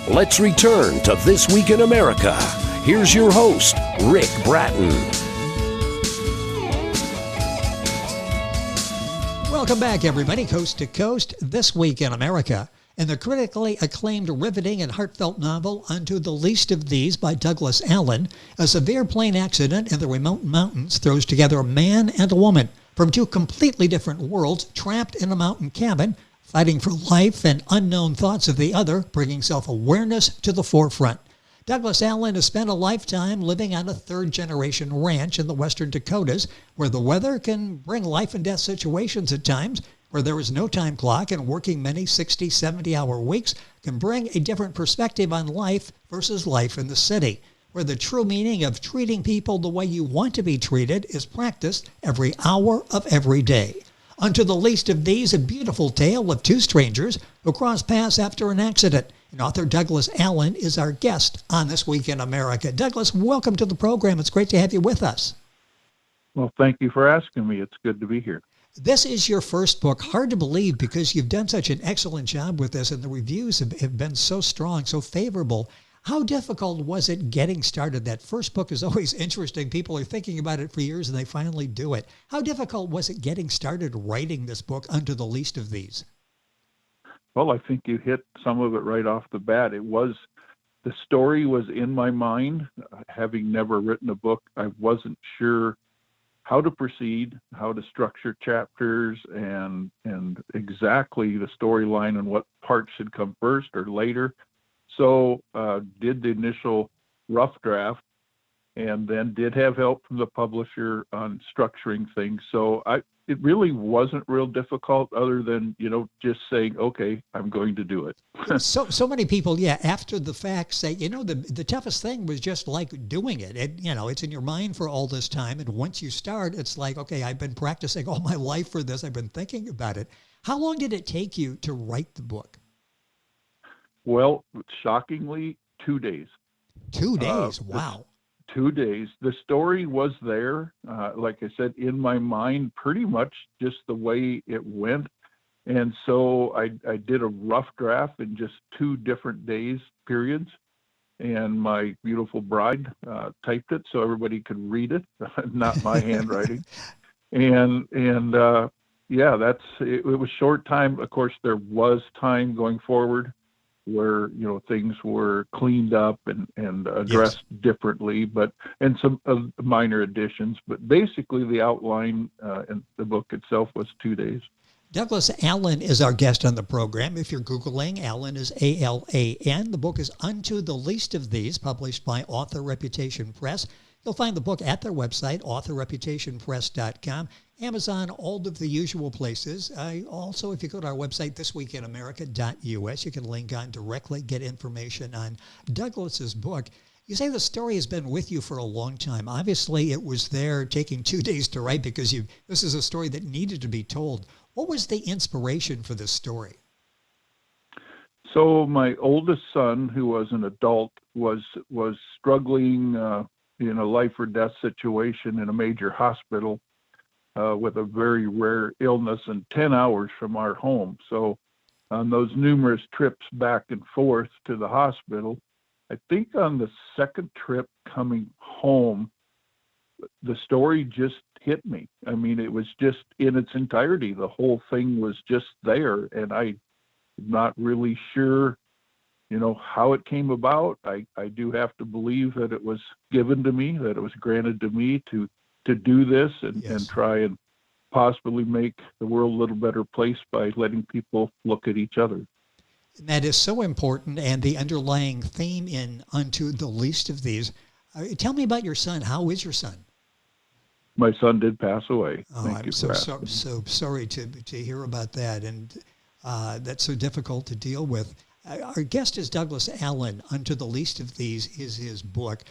Let's return to This Week in America. Here's your host, Rick Bratton. Welcome back, everybody, coast to coast, This Week in America. In the critically acclaimed, riveting, and heartfelt novel, Unto the Least of These by Douglas Allen, a severe plane accident in the remote mountains throws together a man and a woman from two completely different worlds, trapped in a mountain cabin, fighting for life and unknown thoughts of the other, bringing self-awareness to the forefront. Douglas Allen has spent a lifetime living on a third-generation ranch in the western Dakotas, where the weather can bring life and death situations at times, where there is no time clock, and working many 60, 70-hour weeks can bring a different perspective on life versus life in the city, where the true meaning of treating people the way you want to be treated is practiced every hour of every day. Unto the Least of These, a beautiful tale of two strangers who cross paths after an accident. And author Douglas Allen is our guest on This Week in America. Douglas, welcome to the program. It's great to have you with us. Well, thank you for asking me. It's good to be here. This is your first book. Hard to believe because you've done such an excellent job with this, and the reviews have been so strong, so favorable. How difficult was it getting started? That first book is always interesting. People are thinking about it for years and they finally do it. How difficult was it getting started writing this book, Unto the Least of These? Well, I think you hit some of it right off the bat. The story was in my mind. Having never written a book, I wasn't sure how to proceed, how to structure chapters, and exactly the storyline and what parts should come first or later. So did the initial rough draft, and then did have help from the publisher on structuring things. So it really wasn't real difficult, other than, just saying, okay, I'm going to do it. So many people, after the fact say, the toughest thing was just like doing it. It's in your mind for all this time. And once you start, it's like, okay, I've been practicing all my life for this. I've been thinking about it. How long did it take you to write the book? Well, shockingly, 2 days. 2 days? Wow. 2 days. The story was there, like I said, in my mind, pretty much just the way it went. And so I did a rough draft in just 2 different days periods. And my beautiful bride typed it so everybody could read it, not my handwriting. And it was short time. Of course, there was time going forward where things were cleaned up and addressed differently, and some minor additions. But basically, the outline in the book itself was 2 days. Douglas Allen is our guest on the program. If you're Googling, Allen is A-L-A-N. The book is Unto the Least of These, published by Author Reputation Press. You'll find the book at their website, authorreputationpress.com, Amazon, all of the usual places. Also, if you go to our website, thisweekinamerica.us, you can link on directly, get information on Douglas's book. You say the story has been with you for a long time. Obviously, it was there taking 2 days to write because this is a story that needed to be told. What was the inspiration for this story? So my oldest son, who was an adult, was struggling in a life or death situation in a major hospital with a very rare illness and 10 hours from our home. So on those numerous trips back and forth to the hospital, I think on the second trip coming home, the story just hit me. I mean, it was just in its entirety. The whole thing was just there, and I'm not really sure how it came about. I do have to believe that it was given to me, that it was granted to me to do this and try and possibly make the world a little better place by letting people look at each other. That is so important, and the underlying theme in Unto the Least of These. Tell me about your son. How is your son? My son did pass away. I'm so sorry to hear about that, and that's so difficult to deal with. Our guest is Douglas Allen. Unto the Least of These is his book.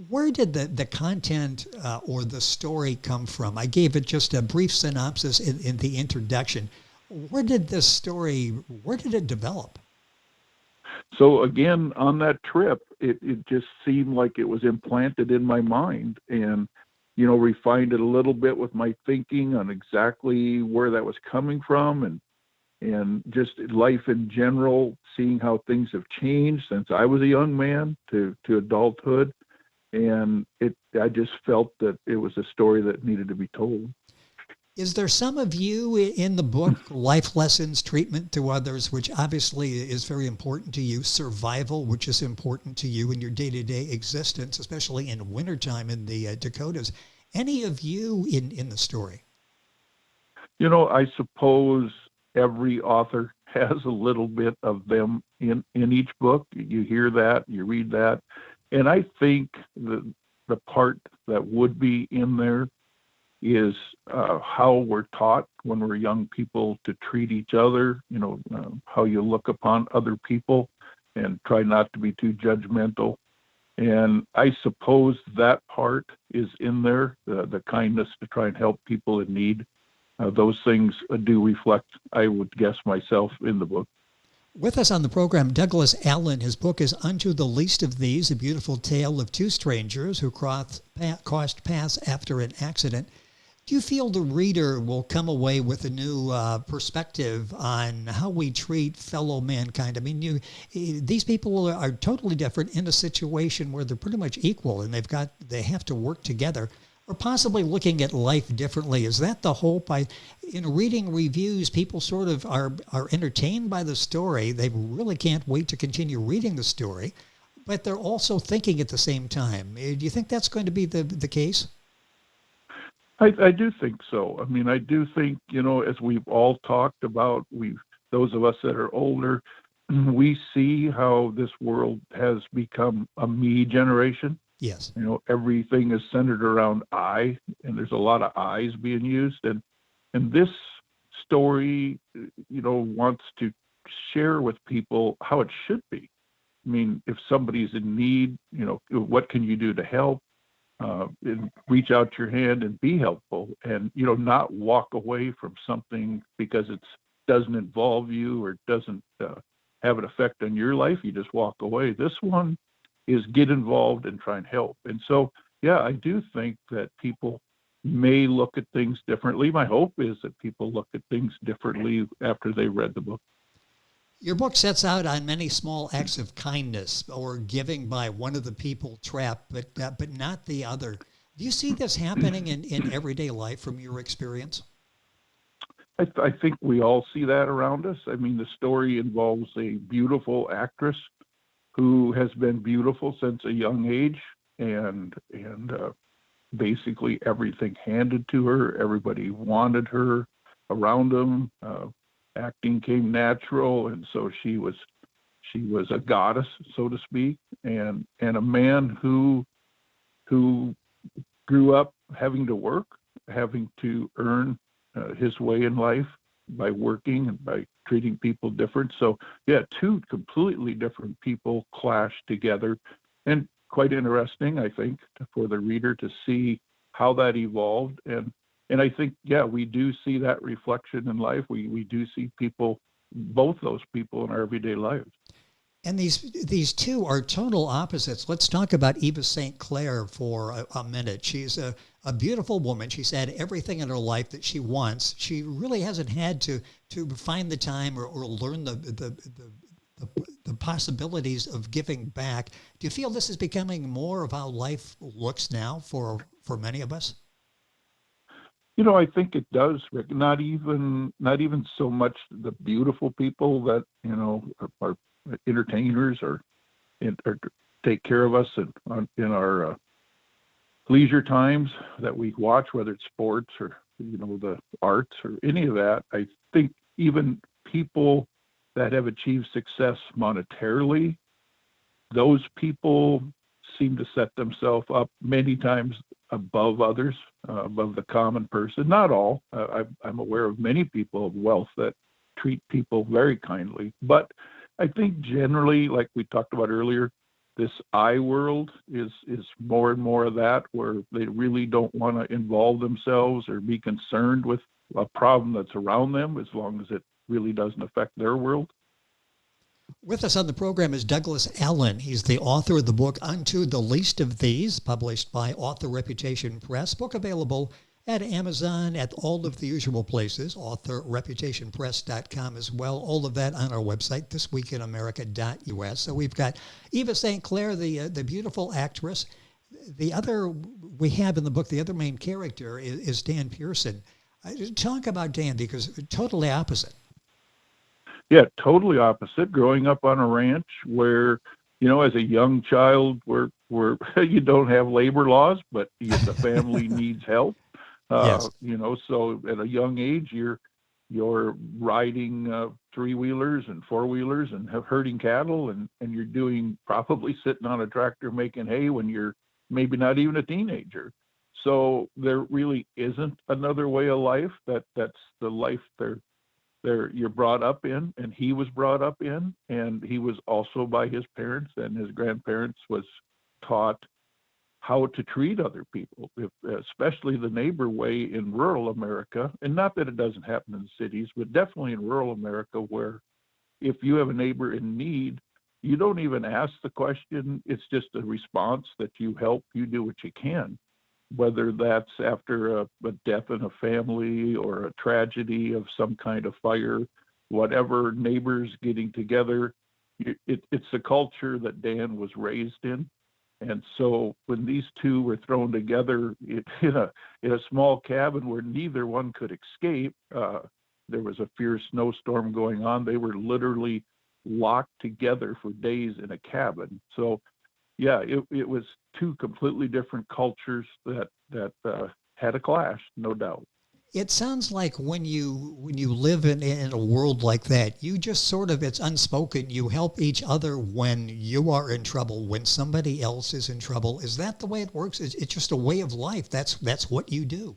Where did the content or the story come from? I gave it just a brief synopsis in the introduction. Where did it develop? So again, on that trip, it just seemed like it was implanted in my mind, and refined it a little bit with my thinking on exactly where that was coming from, and and just life in general, seeing how things have changed since I was a young man to adulthood. And I just felt that it was a story that needed to be told. Is there some of you in the book, life lessons, treatment to others, which obviously is very important to you, survival, which is important to you in your day-to-day existence, especially in wintertime in the Dakotas? Any of you in the story? I suppose every author has a little bit of them in each book. You hear that, you read that. And I think the part that would be in there is how we're taught when we're young people to treat each other, how you look upon other people and try not to be too judgmental. And I suppose that part is in there, the kindness to try and help people in need. Those things do reflect, I would guess myself, in the book. With us on the program, Douglas Allen. His book is Unto the Least of These, a beautiful tale of two strangers who crossed paths after an accident. Do you feel the reader will come away with a new perspective on how we treat fellow mankind? I mean, these people are totally different in a situation where they're pretty much equal, and they have to work together, or possibly looking at life differently. Is that the hope? In reading reviews, people sort of are entertained by the story. They really can't wait to continue reading the story, but they're also thinking at the same time. Do you think that's going to be the case? I do think so. I mean, I do think, as we've all talked about, those of us that are older, we see how this world has become a me generation. Yes. Everything is centered around I, and there's a lot of I's being used. And this story, wants to share with people how it should be. I mean, if somebody's in need, what can you do to help? And reach out your hand and be helpful, and not walk away from something because it doesn't involve you or doesn't have an effect on your life. You just walk away. This one is get involved and try and help. And so, yeah, I do think that people may look at things differently. My hope is that people look at things differently after they read the book. Your book sets out on many small acts of kindness or giving by one of the people trapped, but not the other. Do you see this happening in everyday life from your experience? I think we all see that around us. I mean, the story involves a beautiful actress who has been beautiful since a young age, and basically everything handed to her. Everybody wanted her around them. Acting came natural, and so she was a goddess, so to speak, and a man who grew up having to work, having to earn his way in life by working and by treating people different. So yeah, two completely different people clash together, and quite interesting, I think, for the reader to see how that evolved. And I think, yeah, we do see that reflection in life. We do see both those people in our everyday lives. And these two are total opposites. Let's talk about Eva St. Clair for a minute. She's a beautiful woman. She's had everything in her life that she wants. She really hasn't had to find the time or learn the possibilities of giving back. Do you feel this is becoming more of how life looks now for many of us? I think it does, Rick. Not even so much the beautiful people that are entertainers or take care of us in our leisure times that we watch, whether it's sports or the arts or any of that. I think even people that have achieved success monetarily, those people seem to set themselves up many times above others, above the common person. Not all. I'm aware of many people of wealth that treat people very kindly. But I think generally, like we talked about earlier, this I world is more and more of that, where they really don't want to involve themselves or be concerned with a problem that's around them as long as it really doesn't affect their world. With us on the program is Douglas Allen. He's the author of the book Unto the Least of These, published by Author Reputation Press. Book available at Amazon, at all of the usual places, authorreputationpress.com as well. All of that on our website, thisweekinamerica.us. So we've got Eva St. Clair, the beautiful actress. The other we have in the book, the other main character is Dan Pearson. Talk about Dan, because totally opposite. Yeah, totally opposite. Growing up on a ranch where, as a young child, where you don't have labor laws, but the family needs help. Yes. So at a young age, you're riding three-wheelers and four-wheelers and herding cattle, and you're probably sitting on a tractor making hay when you're maybe not even a teenager. So there really isn't another way of life. That's the life you're brought up in, and he was brought up in, and he was also by his parents and his grandparents was taught how to treat other people, especially the neighbor way in rural America. And not that it doesn't happen in cities, but definitely in rural America, where if you have a neighbor in need, you don't even ask the question. It's just a response that you help, you do what you can, whether that's after a death in a family or a tragedy of some kind of fire, whatever, neighbors getting together. It's a culture that Dan was raised in. And so when these two were thrown together in a small cabin where neither one could escape, there was a fierce snowstorm going on. They were literally locked together for days in a cabin. So yeah, it was two completely different cultures that had a clash, no doubt. It sounds like when you live in a world like that, you just sort of, it's unspoken, you help each other when you are in trouble, when somebody else is in trouble. Is that the way it works? It's just a way of life. That's what you do.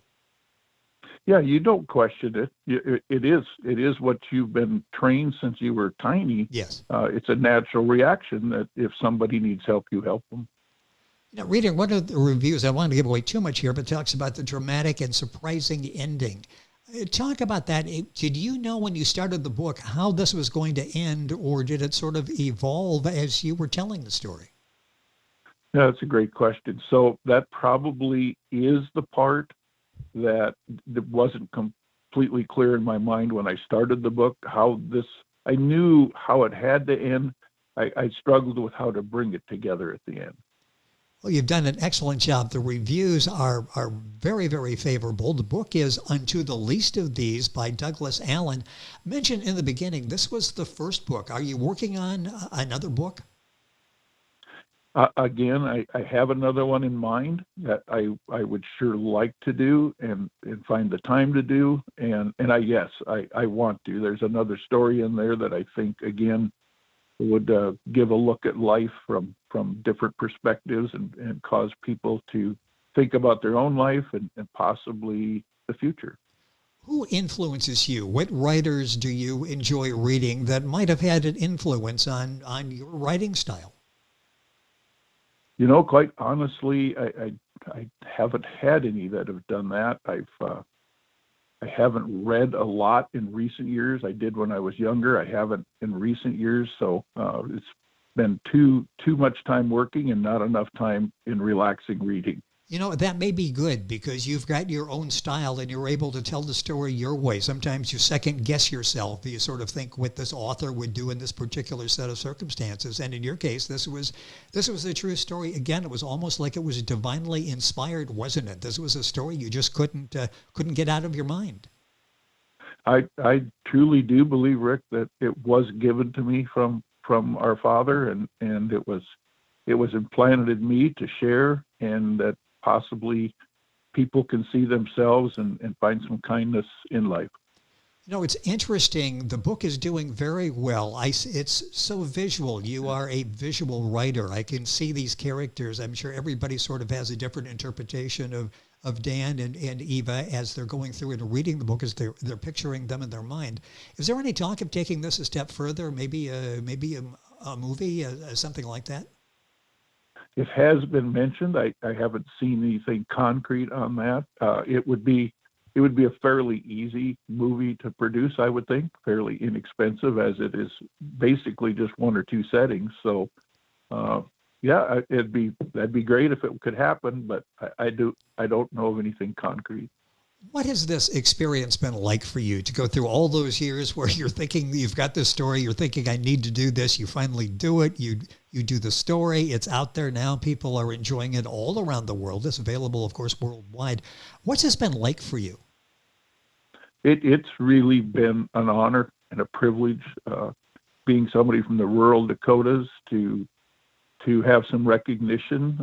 Yeah, you don't question it. It is what you've been trained since you were tiny. Yes. It's a natural reaction that if somebody needs help, you help them. Reading one of the reviews, I don't want to give away too much here, but talks about the dramatic and surprising ending. Talk about that. Did you know when you started the book how this was going to end, or did it sort of evolve as you were telling the story? Yeah, that's a great question. So that probably is the part that wasn't completely clear in my mind when I started the book. I knew how it had to end. I struggled with how to bring it together at the end. Well, you've done an excellent job. The reviews are very, very favorable. The book is Unto the Least of These by Douglas Allen. Mentioned in the beginning, this was the first book. Are you working on another book? Again, I have another one in mind that I would sure like to do and find the time to do. And I want to. There's another story in there that I think, again, would give a look at life from different perspectives and cause people to think about their own life and possibly the future. Who influences you? What writers do you enjoy reading that might have had an influence on your writing style? Quite honestly, I haven't had any that have done that. I haven't read a lot in recent years. I did when I was younger. I haven't in recent years. So it's been too much time working and not enough time in relaxing reading. That may be good because you've got your own style and you're able to tell the story your way. Sometimes you second guess yourself. You sort of think what this author would do in this particular set of circumstances. And in your case, this was a true story. Again, it was almost like it was divinely inspired, wasn't it? This was a story you just couldn't get out of your mind. I truly do believe, Rick, that it was given to me from our Father, and it was implanted in me to share, and that possibly people can see themselves and find some kindness in life. It's interesting. The book is doing very well. It's so visual. You are a visual writer. I can see these characters. I'm sure everybody sort of has a different interpretation of Dan and Eva as they're going through and reading the book, as they're picturing them in their mind. Is there any talk of taking this a step further? Maybe a movie, something like that? It has been mentioned. I haven't seen anything concrete on that. It would be a fairly easy movie to produce, I would think, fairly inexpensive, as it is basically just one or two settings. So, that'd be great if it could happen, but I don't know of anything concrete. What has this experience been like for you to go through all those years where you're thinking you've got this story, you're thinking I need to do this, you finally do it, you do the story, it's out there now, people are enjoying it all around the world. It's available, of course, worldwide. What's this been like for you? It's really been an honor and a privilege, being somebody from the rural Dakotas to have some recognition.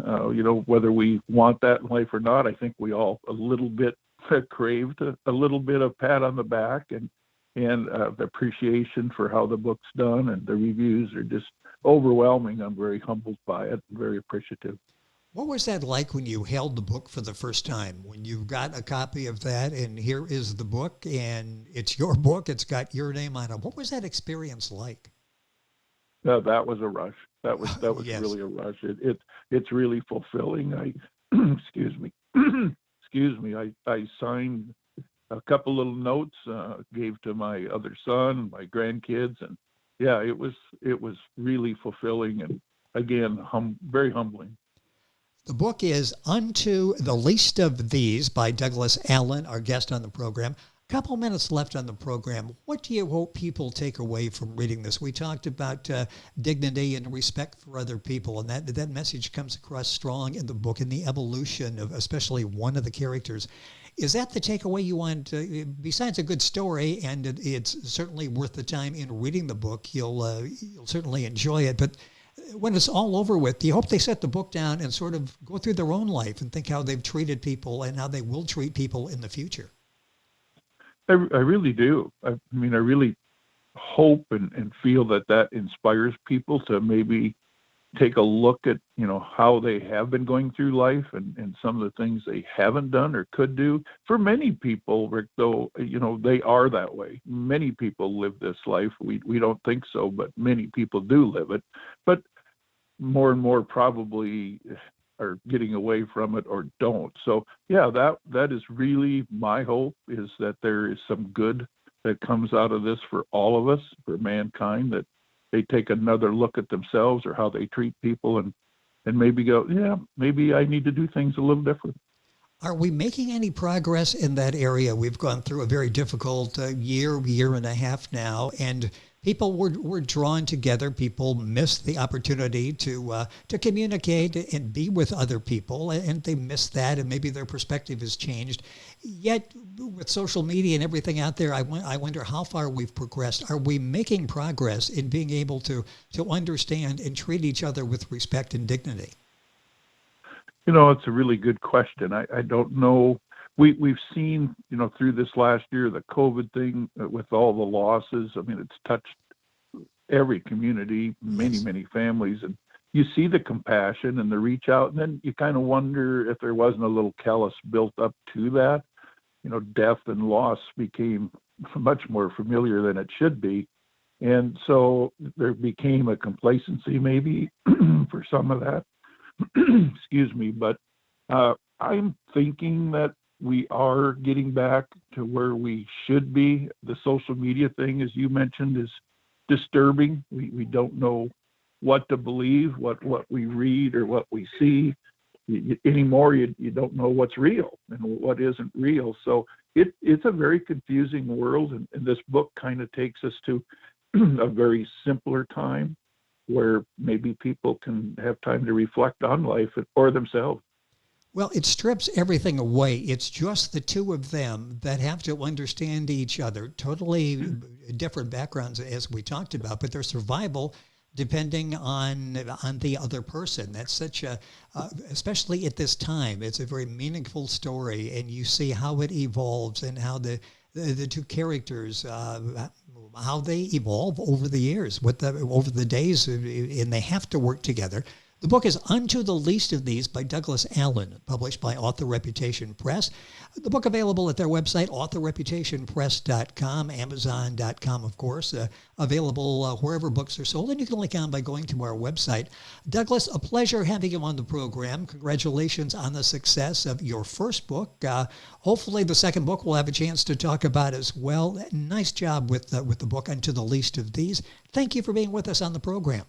Whether we want that in life or not, I think we all a little bit craved a little bit of pat on the back and the appreciation for how the book's done, and the reviews are just overwhelming. I'm very humbled by it, very appreciative. What was that like when you held the book for the first time? When you got a copy of that and here is the book and it's your book, it's got your name on it. What was that experience like? That was a rush. That was Yes. really a rush. It's really fulfilling. I excuse me. Excuse me. I signed a couple little notes, gave to my other son, my grandkids, and yeah, it was really fulfilling and again, very humbling. The book is Unto the Least of These by Douglas Allen, our guest on the program. A couple minutes left on the program. What do you hope people take away from reading this? We talked about dignity and respect for other people, and that message comes across strong in the book, in the evolution of especially one of the characters. Is that the takeaway you want? Besides a good story, and it's certainly worth the time in reading the book, you'll certainly enjoy it, but when it's all over with, do you hope they set the book down and sort of go through their own life and think how they've treated people and how they will treat people in the future? I really do. I mean, I really hope and feel that inspires people to maybe take a look at, how they have been going through life and some of the things they haven't done or could do. For many people, Rick, though, they are that way. Many people live this life. We don't think so, but many people do live it. But more and more probably are getting away from it or don't. So yeah, that is really my hope, is that there is some good that comes out of this for all of us, for mankind, that they take another look at themselves or how they treat people and maybe go, yeah, maybe I need to do things a little different. Are we making any progress in that area? We've gone through a very difficult year and a half now, and people were drawn together. People missed the opportunity to communicate and be with other people, and they missed that, and maybe their perspective has changed. Yet, with social media and everything out there, I wonder how far we've progressed. Are we making progress in being able to understand and treat each other with respect and dignity? It's a really good question. I don't know. We've seen, through this last year, the COVID thing with all the losses. I mean, it's touched every community, many, many families. And you see the compassion and the reach out. And then you kind of wonder if there wasn't a little callous built up to that. Death and loss became much more familiar than it should be. And so there became a complacency maybe for some of that. Excuse me, but I'm thinking that we are getting back to where we should be. The social media thing, as you mentioned, is disturbing. We don't know what to believe, what we read or what we see anymore. You don't know what's real and what isn't real. So it's a very confusing world, and this book kind of takes us to a very simpler time, where maybe people can have time to reflect on life or themselves. Well, it strips everything away. It's just the two of them that have to understand each other. Totally different backgrounds, as we talked about, but their survival depending on the other person. That's such a, especially at this time, it's a very meaningful story, and you see how it evolves and how the two characters, how they evolve over the years, over the days, and they have to work together. The book is Unto the Least of These by Douglas Allen, published by Author Reputation Press. The book available at their website, authorreputationpress.com, amazon.com, of course, available wherever books are sold, and you can link on by going to our website. Douglas, a pleasure having you on the program. Congratulations on the success of your first book. Hopefully the second book we'll have a chance to talk about as well. Nice job with the book, Unto the Least of These. Thank you for being with us on the program.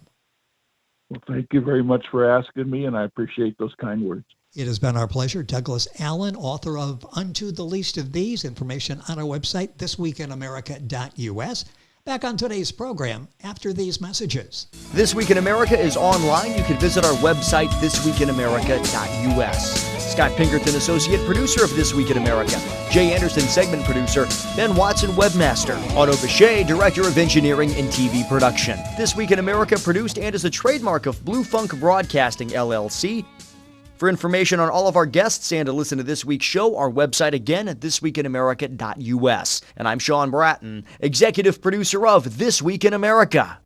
Well, thank you very much for asking me, and I appreciate those kind words. It has been our pleasure. Douglas Allen, author of Unto the Least of These. Information on our website, thisweekinamerica.us. Back on today's program after these messages. This Week in America is online. You can visit our website, thisweekinamerica.us. Scott Pinkerton, associate producer of This Week in America. Jay Anderson, segment producer. Ben Watson, webmaster. Otto Bechet, director of engineering and TV production. This Week in America produced and is a trademark of Blue Funk Broadcasting, LLC. For information on all of our guests and to listen to this week's show, our website again at thisweekinamerica.us. And I'm Sean Bratton, executive producer of This Week in America.